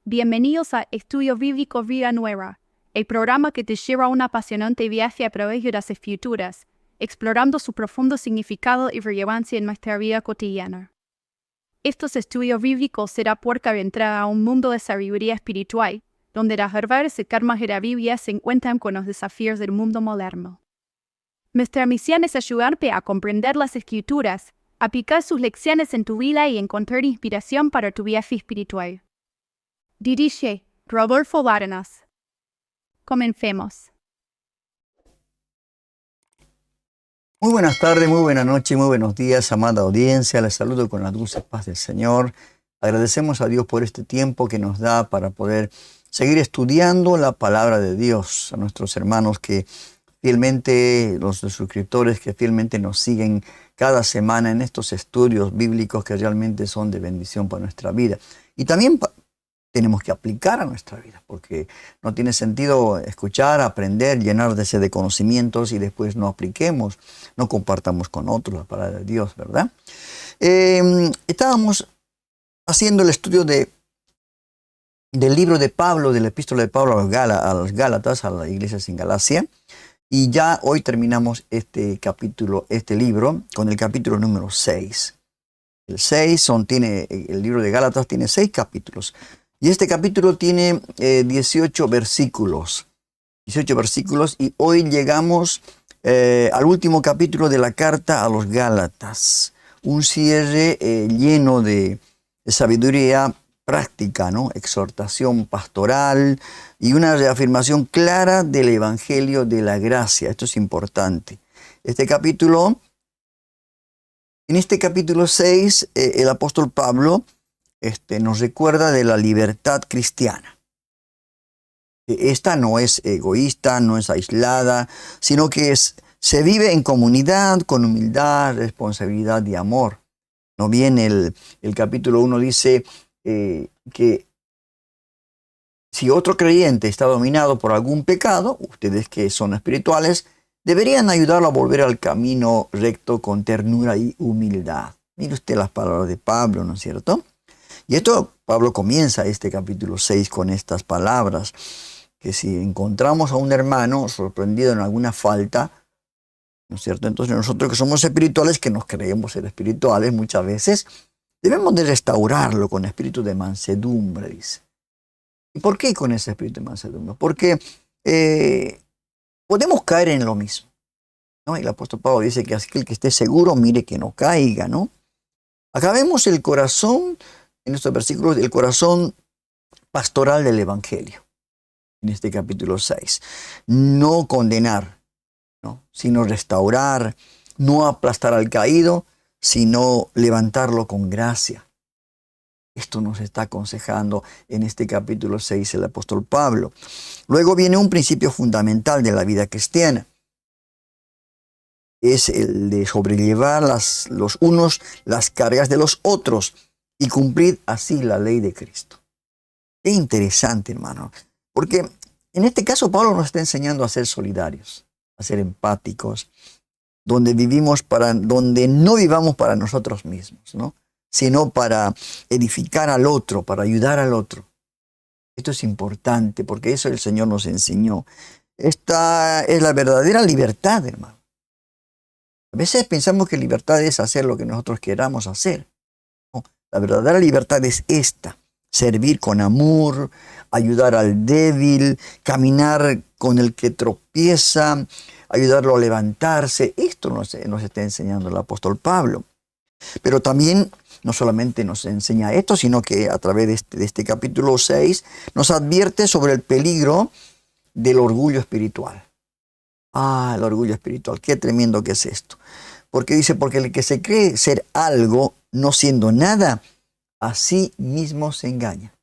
Bienvenidos a Estudio Bíblico Vida Nueva, el programa que te lleva a un apasionante viaje a través de las Escrituras, explorando su profundo significado y relevancia en nuestra vida cotidiana. Estos estudios bíblicos serán puerta de entrada a un mundo de sabiduría espiritual, donde las verdades y karmas de la Biblia se encuentran con los desafíos del mundo moderno. Nuestra misión es ayudarte a comprender las Escrituras, aplicar sus lecciones en tu vida y encontrar inspiración para tu viaje espiritual. Dirige Rodolfo Bárcenas. Comencemos. Muy buenas tardes, muy buena noche, muy buenos días, amada audiencia. Les saludo con la dulce paz del Señor. Agradecemos a Dios por este tiempo que nos da para poder seguir estudiando la palabra de Dios. A nuestros hermanos que fielmente, los suscriptores que fielmente nos siguen cada semana en estos estudios bíblicos que realmente son de bendición para nuestra vida. Y también tenemos que aplicar a nuestra vida, porque no tiene sentido escuchar, aprender, llenarse de conocimientos y después no apliquemos, no compartamos con otros la palabra de Dios, ¿verdad? Estábamos haciendo el estudio del libro de Pablo, de la epístola de Pablo a los Gálatas, a las iglesias en Galacia, y ya hoy terminamos este libro, con el capítulo número 6. El libro de Gálatas tiene 6 capítulos. Y este capítulo tiene 18 versículos. 18 versículos y hoy llegamos al último capítulo de la carta a los Gálatas. Un cierre lleno de sabiduría práctica, ¿no? Exhortación pastoral y una reafirmación clara del evangelio de la gracia. Esto es importante. En este capítulo 6, el apóstol Pablo nos recuerda de la libertad cristiana. Esta no es egoísta, no es aislada, sino que se vive en comunidad, con humildad, responsabilidad y amor. No bien el capítulo 1 dice que si otro creyente está dominado por algún pecado, ustedes que son espirituales, deberían ayudarlo a volver al camino recto con ternura y humildad. Mire usted las palabras de Pablo, ¿no es cierto? Y Pablo comienza este capítulo 6 con estas palabras, que si encontramos a un hermano sorprendido en alguna falta, ¿no es cierto? Entonces nosotros que somos espirituales, que nos creemos ser espirituales muchas veces, debemos de restaurarlo con espíritu de mansedumbre, dice. ¿Y por qué con ese espíritu de mansedumbre? Porque podemos caer en lo mismo, ¿no? Y el apóstol Pablo dice que aquel que esté seguro, mire que no caiga, ¿no? Acá vemos el corazón, en estos versículos, el corazón pastoral del evangelio, en este capítulo 6. No condenar, ¿no? Sino restaurar, no aplastar al caído, sino levantarlo con gracia. Esto nos está aconsejando en este capítulo 6 el apóstol Pablo. Luego viene un principio fundamental de la vida cristiana. Es el de sobrellevar los unos las cargas de los otros y cumplir así la ley de Cristo. Qué interesante, hermano. Porque en este caso Pablo nos está enseñando a ser solidarios, a ser empáticos, donde no vivamos para nosotros mismos, ¿no? Sino para edificar al otro, para ayudar al otro. Esto es importante porque eso el Señor nos enseñó. Esta es la verdadera libertad, hermano. A veces pensamos que libertad es hacer lo que nosotros queramos hacer. No, la verdadera libertad es esta: servir con amor, ayudar al débil, caminar con el que tropieza, ayudarlo a levantarse. Esto nos está enseñando el apóstol Pablo. Pero también no solamente nos enseña esto, sino que a través de este capítulo 6 nos advierte sobre el peligro del orgullo espiritual. Ah, el orgullo espiritual, qué tremendo que es esto. Porque dice, porque el que se cree ser algo, no siendo nada, a sí mismo se engaña.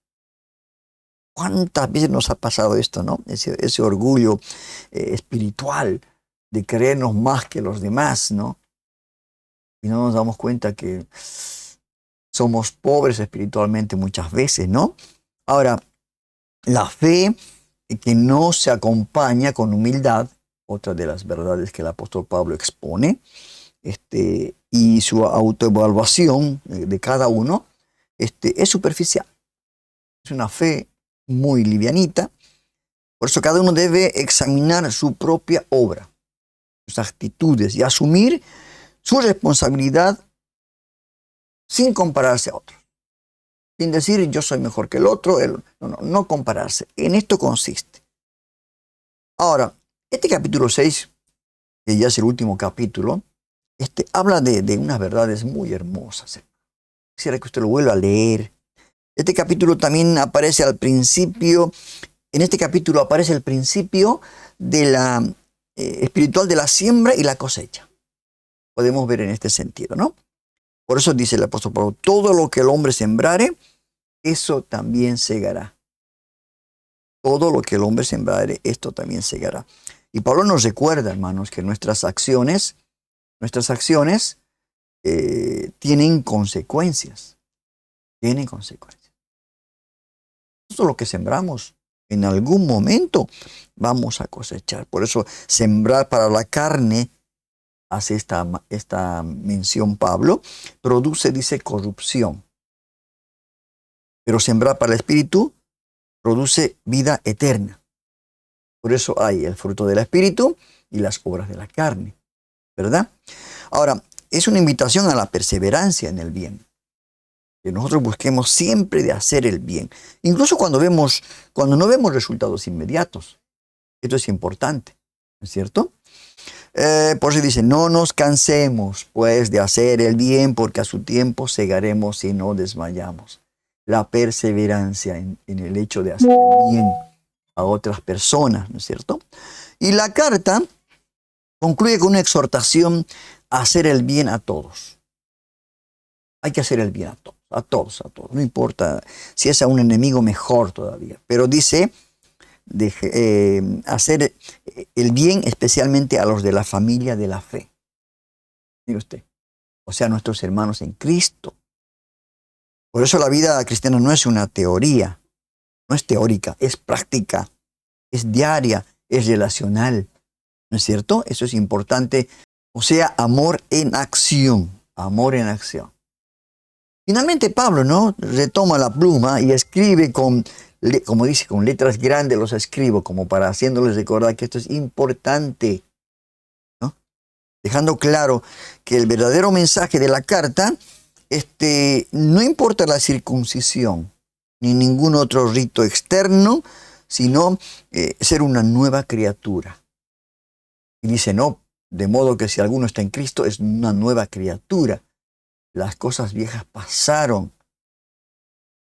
¿Cuántas veces nos ha pasado esto, no? Ese orgullo espiritual de creernos más que los demás, ¿no? Y no nos damos cuenta que somos pobres espiritualmente muchas veces, ¿no? Ahora, la fe que no se acompaña con humildad, otra de las verdades que el apóstol Pablo expone, y su autoevaluación de cada uno, es superficial. Es una fe muy livianita. Por eso cada uno debe examinar su propia obra, sus actitudes y asumir su responsabilidad sin compararse a otros. Sin decir yo soy mejor que el otro, no compararse. En esto consiste. Ahora, este capítulo 6, que ya es el último capítulo, habla de unas verdades muy hermosas. Quisiera que usted lo vuelva a leer. Este capítulo también aparece al principio. En este capítulo aparece el principio de la espiritual de la siembra y la cosecha. Podemos ver en este sentido, ¿no? Por eso dice el apóstol Pablo, todo lo que el hombre sembrare, eso también segará. Todo lo que el hombre sembrare, esto también segará. Y Pablo nos recuerda, hermanos, que nuestras acciones tienen consecuencias. Tienen consecuencias. Todo lo que sembramos, en algún momento vamos a cosechar. Por eso sembrar para la carne, hace esta mención Pablo, produce, dice, corrupción. Pero sembrar para el espíritu produce vida eterna. Por eso hay el fruto del espíritu y las obras de la carne, ¿verdad? Ahora, es una invitación a la perseverancia en el bien. Que nosotros busquemos siempre de hacer el bien. Incluso cuando no vemos resultados inmediatos. Esto es importante, ¿no es cierto? Por eso dice, no nos cansemos pues de hacer el bien, porque a su tiempo segaremos y no desmayamos. La perseverancia en el hecho de hacer el bien a otras personas, ¿no es cierto? Y la carta concluye con una exhortación a hacer el bien a todos. Hay que hacer el bien a todos. A todos. No importa si es a un enemigo, mejor todavía. Pero dice hacer el bien especialmente a los de la familia de la fe. Mire usted. O sea, nuestros hermanos en Cristo. Por eso la vida cristiana no es una teoría. No es teórica, es práctica. Es diaria, es relacional. ¿No es cierto? Eso es importante. O sea, amor en acción. Amor en acción. Finalmente Pablo, ¿no?, retoma la pluma y escribe como dice, con letras grandes los escribo, como para haciéndoles recordar que esto es importante, ¿no? Dejando claro que el verdadero mensaje de la carta, no importa la circuncisión, ni ningún otro rito externo, sino ser una nueva criatura. Y dice, no, de modo que si alguno está en Cristo, es una nueva criatura. Las cosas viejas pasaron.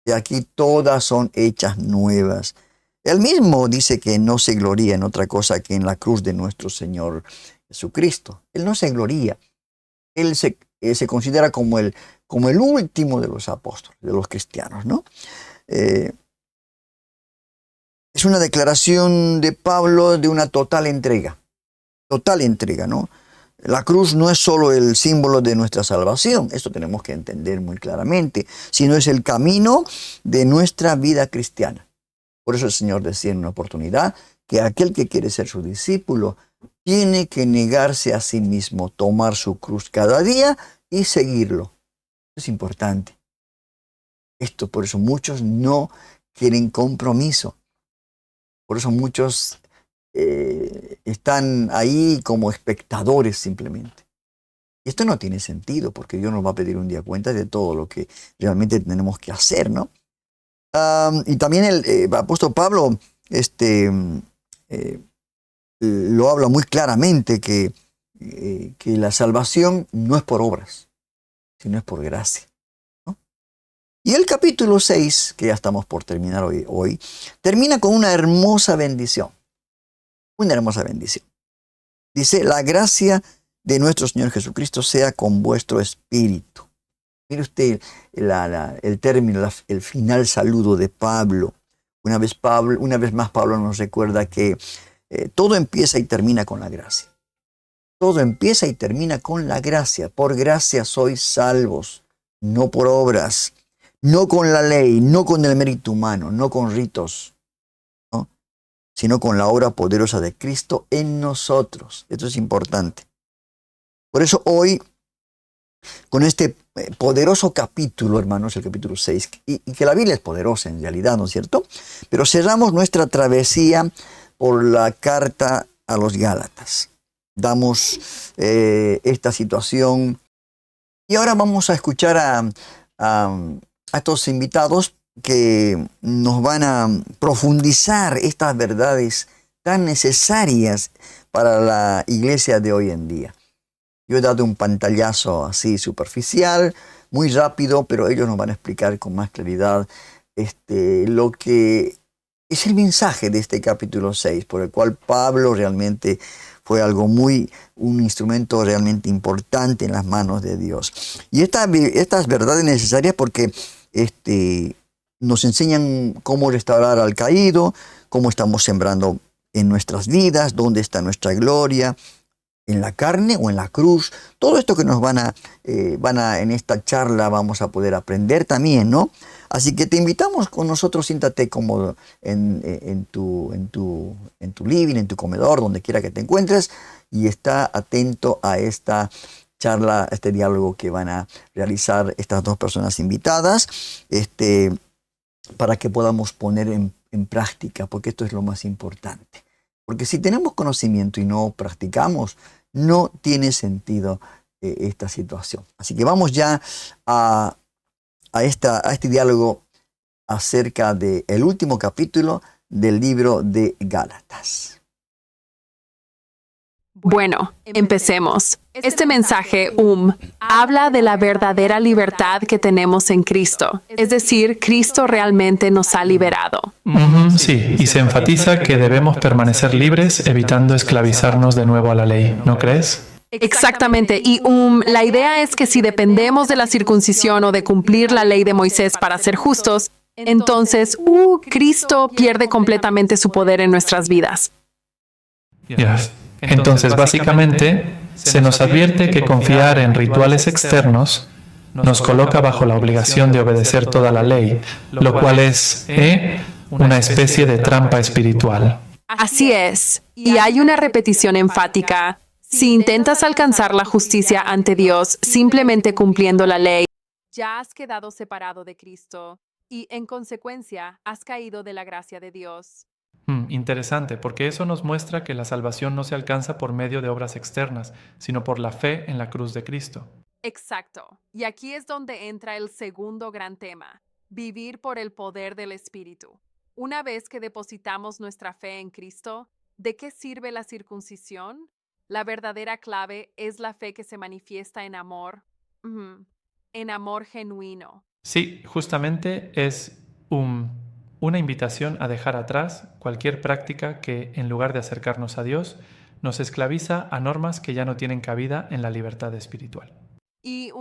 Y aquí todas son hechas nuevas. Él mismo dice que no se gloría en otra cosa que en la cruz de nuestro Señor Jesucristo. Él no se gloría. Él se considera como el último de los apóstoles, de los cristianos, ¿no? Es una declaración de Pablo de una total entrega. Total entrega, ¿no? La cruz no es solo el símbolo de nuestra salvación, esto tenemos que entender muy claramente, sino es el camino de nuestra vida cristiana. Por eso el Señor decía en una oportunidad que aquel que quiere ser su discípulo tiene que negarse a sí mismo, tomar su cruz cada día y seguirlo. Es importante. Por eso muchos no quieren compromiso. Por eso muchos están ahí como espectadores simplemente. Y esto no tiene sentido, porque Dios nos va a pedir un día cuenta de todo lo que realmente tenemos que hacer, ¿no? Y también el apóstol Pablo lo habla muy claramente, que la salvación no es por obras, sino es por gracia, ¿no? Y el capítulo 6, que ya estamos por terminar hoy, termina con una hermosa bendición. Una hermosa bendición. Dice, la gracia de nuestro Señor Jesucristo sea con vuestro espíritu. Mire usted el término, el final saludo de Pablo. Una vez más Pablo nos recuerda que todo empieza y termina con la gracia. Todo empieza y termina con la gracia. Por gracia sois salvos, no por obras, no con la ley, no con el mérito humano, no con ritos, sino con la obra poderosa de Cristo en nosotros. Esto es importante. Por eso hoy con este poderoso capítulo, hermanos, el capítulo 6, y que la Biblia es poderosa en realidad, ¿no es cierto? Pero cerramos nuestra travesía por la carta a los Gálatas. Damos esta situación y ahora vamos a escuchar a estos invitados que nos van a profundizar estas verdades tan necesarias para la iglesia de hoy en día. Yo he dado un pantallazo así superficial, muy rápido, pero ellos nos van a explicar con más claridad lo que es el mensaje de este capítulo 6, por el cual Pablo realmente fue un instrumento realmente importante en las manos de Dios. Y estas verdades necesarias porque nos enseñan cómo restaurar al caído, cómo estamos sembrando en nuestras vidas, dónde está nuestra gloria, en la carne o en la cruz. Todo esto que nos en esta charla vamos a poder aprender también, ¿no? Así que te invitamos con nosotros, siéntate cómodo en tu living, en tu comedor, donde quiera que te encuentres, y está atento a esta charla, a este diálogo que van a realizar estas dos personas invitadas, para que podamos poner en práctica, porque esto es lo más importante. Porque si tenemos conocimiento y no practicamos, no tiene sentido esta situación. Así que vamos ya a este diálogo acerca del último capítulo del libro de Gálatas. Bueno, empecemos. Este mensaje, habla de la verdadera libertad que tenemos en Cristo. Es decir, Cristo realmente nos ha liberado. Sí, y se enfatiza que debemos permanecer libres evitando esclavizarnos de nuevo a la ley, ¿no crees? Exactamente, y la idea es que si dependemos de la circuncisión o de cumplir la ley de Moisés para ser justos, entonces, Cristo pierde completamente su poder en nuestras vidas. Entonces, básicamente, se nos advierte que confiar en rituales externos nos coloca bajo la obligación de obedecer toda la ley, lo cual es una especie de trampa espiritual. Así es, y hay una repetición enfática. Si intentas alcanzar la justicia ante Dios simplemente cumpliendo la ley, ya has quedado separado de Cristo y, en consecuencia, has caído de la gracia de Dios. Interesante, porque eso nos muestra que la salvación no se alcanza por medio de obras externas, sino por la fe en la cruz de Cristo. Exacto. Y aquí es donde entra el segundo gran tema, vivir por el poder del Espíritu. Una vez que depositamos nuestra fe en Cristo, ¿de qué sirve la circuncisión? La verdadera clave es la fe que se manifiesta en amor genuino. Sí, justamente es una invitación a dejar atrás cualquier práctica que, en lugar de acercarnos a Dios, nos esclaviza a normas que ya no tienen cabida en la libertad espiritual. Y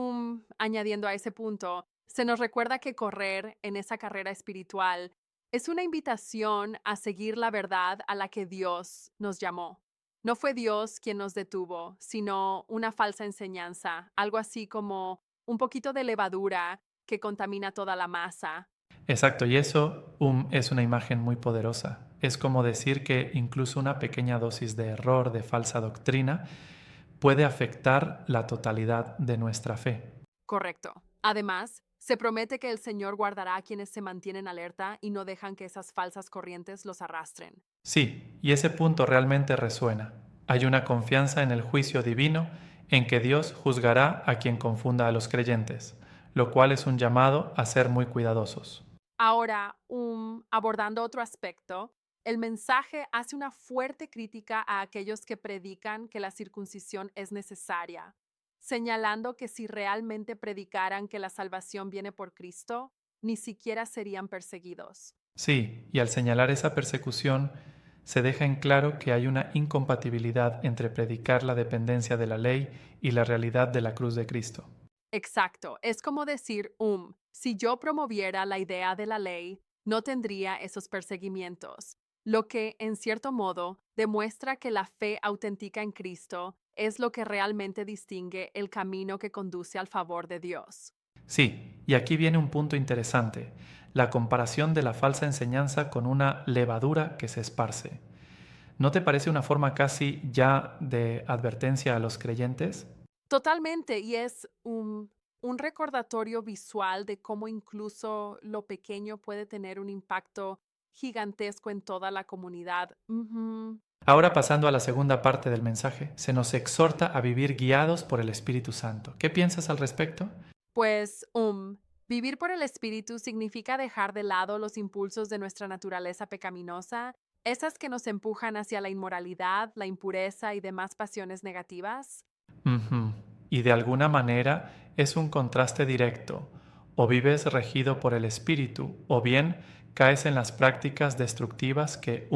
añadiendo a ese punto, se nos recuerda que correr en esa carrera espiritual es una invitación a seguir la verdad a la que Dios nos llamó. No fue Dios quien nos detuvo, sino una falsa enseñanza, algo así como un poquito de levadura que contamina toda la masa. Exacto, y eso es una imagen muy poderosa. Es como decir que incluso una pequeña dosis de error, de falsa doctrina, puede afectar la totalidad de nuestra fe. Correcto. Además, se promete que el Señor guardará a quienes se mantienen alerta y no dejan que esas falsas corrientes los arrastren. Sí, y ese punto realmente resuena. Hay una confianza en el juicio divino, en que Dios juzgará a quien confunda a los creyentes, lo cual es un llamado a ser muy cuidadosos. Ahora, abordando otro aspecto, el mensaje hace una fuerte crítica a aquellos que predican que la circuncisión es necesaria, señalando que si realmente predicaran que la salvación viene por Cristo, ni siquiera serían perseguidos. Sí, y al señalar esa persecución, se deja en claro que hay una incompatibilidad entre predicar la dependencia de la ley y la realidad de la cruz de Cristo. Exacto, es como decir, si yo promoviera la idea de la ley, no tendría esos perseguimientos, lo que, en cierto modo, demuestra que la fe auténtica en Cristo es lo que realmente distingue el camino que conduce al favor de Dios. Sí, y aquí viene un punto interesante, la comparación de la falsa enseñanza con una levadura que se esparce. ¿No te parece una forma casi ya de advertencia a los creyentes? Totalmente, y es un recordatorio visual de cómo incluso lo pequeño puede tener un impacto gigantesco en toda la comunidad. Ujú. Ahora pasando a la segunda parte del mensaje, se nos exhorta a vivir guiados por el Espíritu Santo. ¿Qué piensas al respecto? Pues, vivir por el Espíritu significa dejar de lado los impulsos de nuestra naturaleza pecaminosa, esas que nos empujan hacia la inmoralidad, la impureza y demás pasiones negativas. Ujú. Y de alguna manera es un contraste directo. O vives regido por el Espíritu, o bien caes en las prácticas destructivas que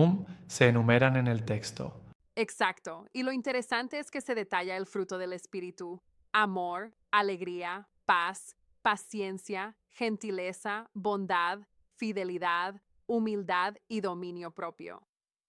se enumeran en el texto. Exacto. Y lo interesante es que se detalla el fruto del Espíritu: amor, alegría, paz, paciencia, gentileza, bondad, fidelidad, humildad y dominio propio.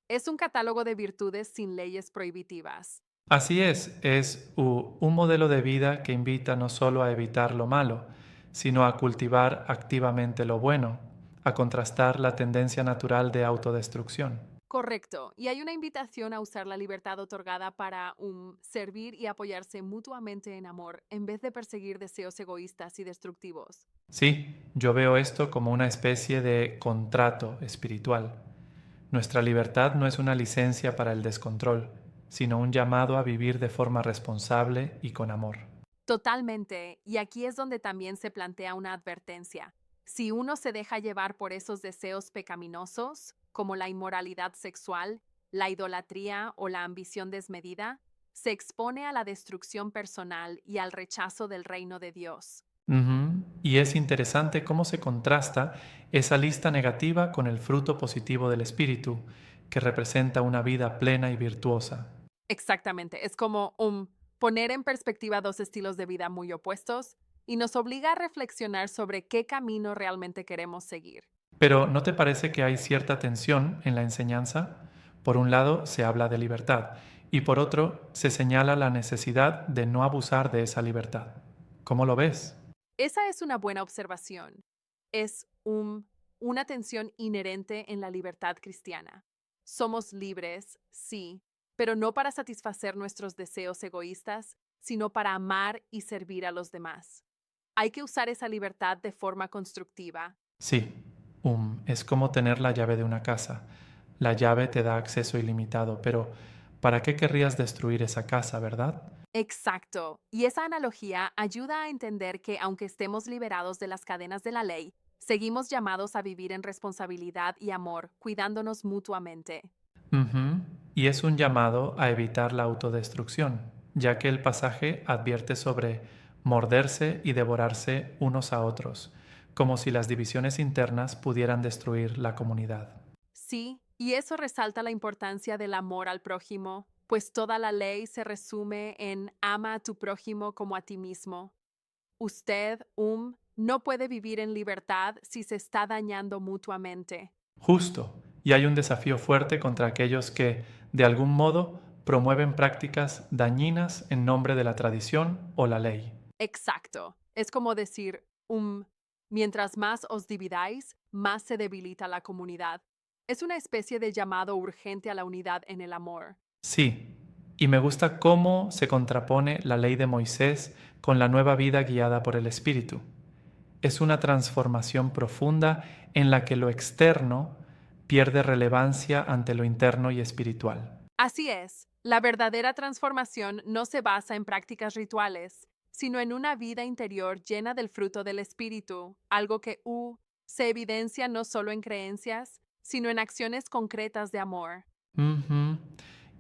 Es un catálogo de virtudes sin leyes prohibitivas. Así es un modelo de vida que invita no solo a evitar lo malo, sino a cultivar activamente lo bueno, a contrastar la tendencia natural de autodestrucción. Correcto. Y hay una invitación a usar la libertad otorgada para servir y apoyarse mutuamente en amor, en vez de perseguir deseos egoístas y destructivos. Sí, yo veo esto como una especie de contrato espiritual. Nuestra libertad no es una licencia para el descontrol, sino un llamado a vivir de forma responsable y con amor. Totalmente. Y aquí es donde también se plantea una advertencia. Si uno se deja llevar por esos deseos pecaminosos, como la inmoralidad sexual, la idolatría o la ambición desmedida, se expone a la destrucción personal y al rechazo del reino de Dios. Ujú. Y es interesante cómo se contrasta esa lista negativa con el fruto positivo del Espíritu, que representa una vida plena y virtuosa. Exactamente. Es como poner en perspectiva dos estilos de vida muy opuestos y nos obliga a reflexionar sobre qué camino realmente queremos seguir. Pero ¿no te parece que hay cierta tensión en la enseñanza? Por un lado se habla de libertad y por otro se señala la necesidad de no abusar de esa libertad. ¿Cómo lo ves? Esa es una buena observación. Es una tensión inherente en la libertad cristiana. Somos libres, sí, pero no para satisfacer nuestros deseos egoístas, sino para amar y servir a los demás. Hay que usar esa libertad de forma constructiva. Sí, es como tener la llave de una casa. La llave te da acceso ilimitado, pero ¿para qué querrías destruir esa casa, verdad? Exacto. Y esa analogía ayuda a entender que aunque estemos liberados de las cadenas de la ley, seguimos llamados a vivir en responsabilidad y amor, cuidándonos mutuamente. Ujú. Y es un llamado a evitar la autodestrucción, ya que el pasaje advierte sobre morderse y devorarse unos a otros, como si las divisiones internas pudieran destruir la comunidad. Sí, y eso resalta la importancia del amor al prójimo, pues toda la ley se resume en ama a tu prójimo como a ti mismo. Usted, no puede vivir en libertad si se está dañando mutuamente. Justo, y hay un desafío fuerte contra aquellos que, de algún modo, promueven prácticas dañinas en nombre de la tradición o la ley. Exacto. Es como decir, mientras más os dividáis, más se debilita la comunidad. Es una especie de llamado urgente a la unidad en el amor. Sí, y me gusta cómo se contrapone la ley de Moisés con la nueva vida guiada por el Espíritu. Es una transformación profunda en la que lo externo pierde relevancia ante lo interno y espiritual. Así es, la verdadera transformación no se basa en prácticas rituales, sino en una vida interior llena del fruto del Espíritu, algo que se evidencia no solo en creencias, sino en acciones concretas de amor. Ujú.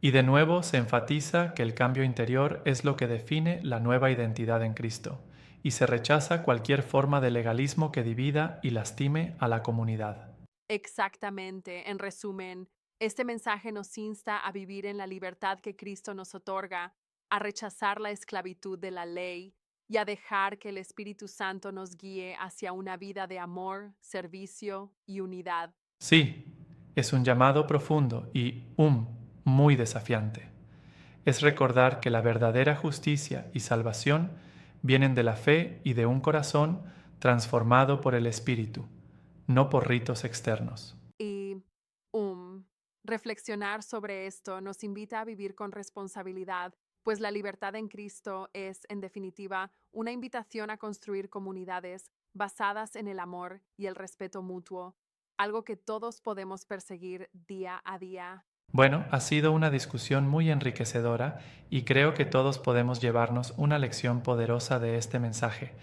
Y de nuevo se enfatiza que el cambio interior es lo que define la nueva identidad en Cristo, y se rechaza cualquier forma de legalismo que divida y lastime a la comunidad. Exactamente, en resumen, este mensaje nos insta a vivir en la libertad que Cristo nos otorga, a rechazar la esclavitud de la ley y a dejar que el Espíritu Santo nos guíe hacia una vida de amor, servicio y unidad. Sí, es un llamado profundo y muy desafiante. Es recordar que la verdadera justicia y salvación vienen de la fe y de un corazón transformado por el Espíritu, no por ritos externos. Y reflexionar sobre esto nos invita a vivir con responsabilidad, pues la libertad en Cristo es, en definitiva, una invitación a construir comunidades basadas en el amor y el respeto mutuo, algo que todos podemos perseguir día a día. Bueno, ha sido una discusión muy enriquecedora y creo que todos podemos llevarnos una lección poderosa de este mensaje: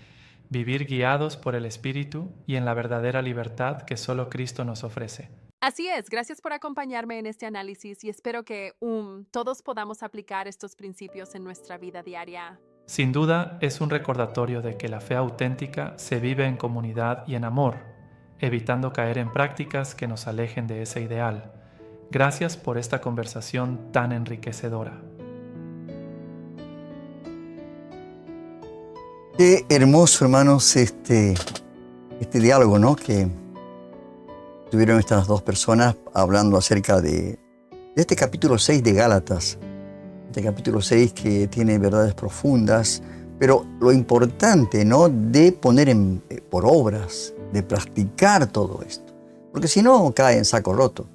vivir guiados por el Espíritu y en la verdadera libertad que solo Cristo nos ofrece. Así es, gracias por acompañarme en este análisis y espero que todos podamos aplicar estos principios en nuestra vida diaria. Sin duda, es un recordatorio de que la fe auténtica se vive en comunidad y en amor, evitando caer en prácticas que nos alejen de ese ideal. Gracias por esta conversación tan enriquecedora. Qué hermoso, hermanos, este diálogo, ¿no? Que tuvieron estas dos personas hablando acerca de este capítulo 6 de Gálatas. Este capítulo 6 que tiene verdades profundas, pero lo importante, ¿no? De poner por obras, de practicar todo esto. Porque si no, cae en saco roto.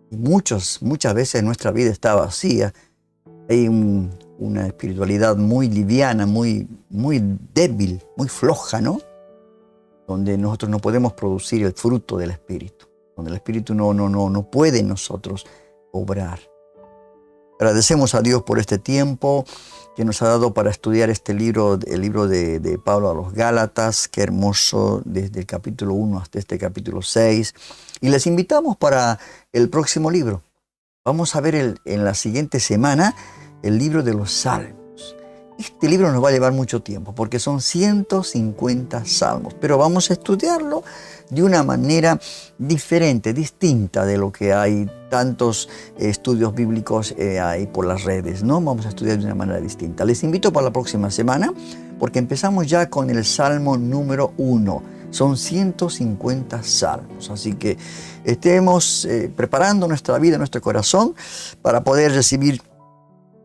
Y muchas veces nuestra vida está vacía. Hay una espiritualidad muy liviana, muy débil, muy floja, ¿no? Donde nosotros no podemos producir el fruto del Espíritu. Donde el Espíritu no puede en nosotros obrar. Agradecemos a Dios por este tiempo que nos ha dado para estudiar este libro, el libro de Pablo a los Gálatas. Qué hermoso, desde el capítulo 1 hasta este capítulo 6. Y les invitamos para el próximo libro. Vamos a ver en la siguiente semana el libro de los Salmos. Este libro nos va a llevar mucho tiempo porque son 150 salmos, pero vamos a estudiarlo de una manera diferente, distinta de lo que hay tantos estudios bíblicos ahí por las redes, ¿no? Vamos a estudiar de una manera distinta. Les invito para la próxima semana porque empezamos ya con el Salmo número 1. Son 150 salmos, así que estemos preparando nuestra vida, nuestro corazón para poder recibir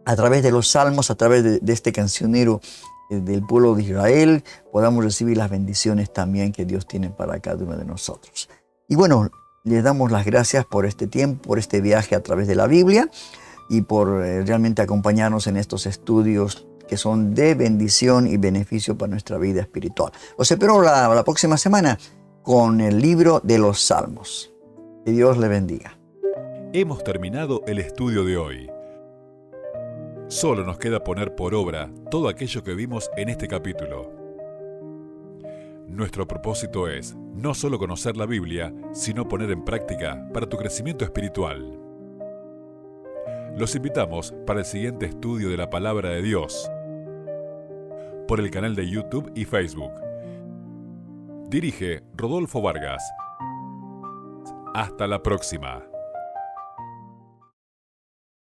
a través de los salmos, a través de este cancionero del pueblo de Israel, podamos recibir las bendiciones también que Dios tiene para cada uno de nosotros. Y bueno, les damos las gracias por este tiempo, por este viaje a través de la Biblia y por realmente acompañarnos en estos estudios que son de bendición y beneficio para nuestra vida espiritual. Los espero la próxima semana con el libro de los Salmos. Que Dios le bendiga. Hemos terminado el estudio de hoy. Solo nos queda poner por obra todo aquello que vimos en este capítulo. Nuestro propósito es no solo conocer la Biblia, sino poner en práctica para tu crecimiento espiritual. Los invitamos para el siguiente estudio de la Palabra de Dios por el canal de YouTube y Facebook. Dirige Rodolfo Vargas. Hasta la próxima.